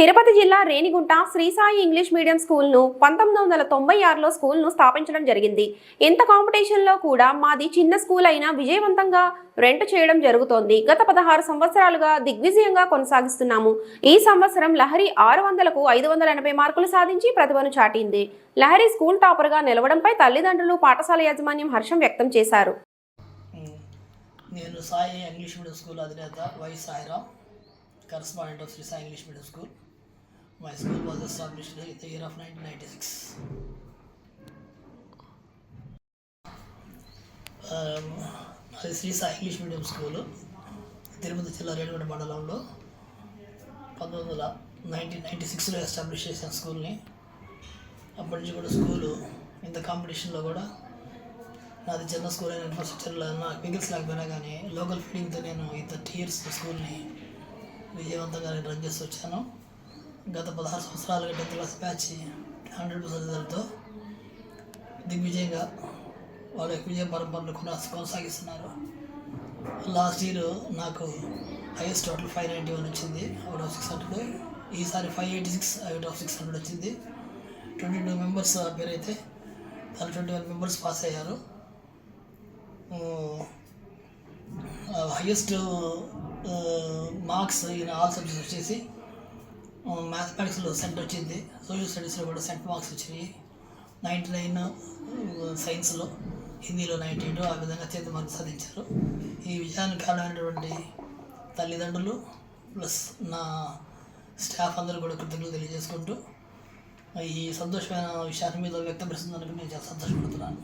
తిరుపతి జిల్లా Renigunta Shri Sai English medium స్కూల్ను 1996లో స్కూల్ను స్థాపించడం జరిగింది. ఇంత కాంపిటీషన్లో కూడా మాది చిన్న స్కూల్ అయినా విజయవంతంగా రెంట్ చేయడం జరుగుతోంది. గత 16 సంవత్సరాలుగా దిగ్విజయంగా కొనసాగిస్తున్నాము. ఈ సంవత్సరం లహరి 600కు 580 మార్కులు సాధించి ప్రతిభను చాటింది. లహరి స్కూల్ టాపర్గా నిలవడంపై తల్లిదండ్రులు, పాఠశాల యాజమాన్యం హర్షం వ్యక్తం చేశారు. నేను సాయి ఇంగ్లీష్ మీడియం స్కూల్ అధినేత Y Sairam, correspondent of Sri Sai English Medium School. My school was established in the year of 1996. అది Sri Sai English medium school Tirupati జిల్లా రేణిగుంట మండలంలో 1996లో ఎస్టాబ్లిష్ చేసిన స్కూల్ని. అప్పటి నుంచి కూడా స్కూలు ఇంత కాంపిటీషన్లో కూడా నాది చిన్న స్కూల్ అయిన ఇన్ఫ్రాస్ట్రక్చర్లో నాకు వెహికల్స్ లేకపోయినా కానీ లోకల్ ఫీడింగ్తో నేను ఈ 30 years స్కూల్ని విజయవంతంగా రన్ చేసి వచ్చాను. గత 16 సంవత్సరాలుగా 10th క్లాస్ బ్యాచ్ 100% రిజల్ట్తో దిగ్విజయంగా వాళ్ళ యొక్క విజయ పరంపరను కొనసాగిస్తున్నారు. లాస్ట్ ఇయర్ నాకు హైయెస్ట్ టోటల్ 591 వచ్చింది అవుట్ ఆఫ్ 600. ఈసారి 586 అవుట్ ఆఫ్ 600 వచ్చింది. 22 మెంబర్స్ పేరు అయితే దాని 21 మెంబర్స్ పాస్ అయ్యారు. Highest marks in all subjects వచ్చేసి మ్యాథమెటిక్స్లో సెంట్ వచ్చింది, సోషల్ స్టడీస్లో కూడా సెంట్ మార్క్స్ వచ్చినాయి. 99 సైన్స్లో, హిందీలో 92, ఆ విధంగా అత్యంత మార్క్స్ సాధించారు. ఈ విజయానికి కారణమైనటువంటి తల్లిదండ్రులు ప్లస్ నా స్టాఫ్ అందరూ కూడా కృతజ్ఞతలు తెలియజేసుకుంటూ ఈ సంతోషమైన విషయాన్ని మీద వ్యక్తపరుస్తున్నందుకు నేను చాలా సంతోషపడుతున్నాను.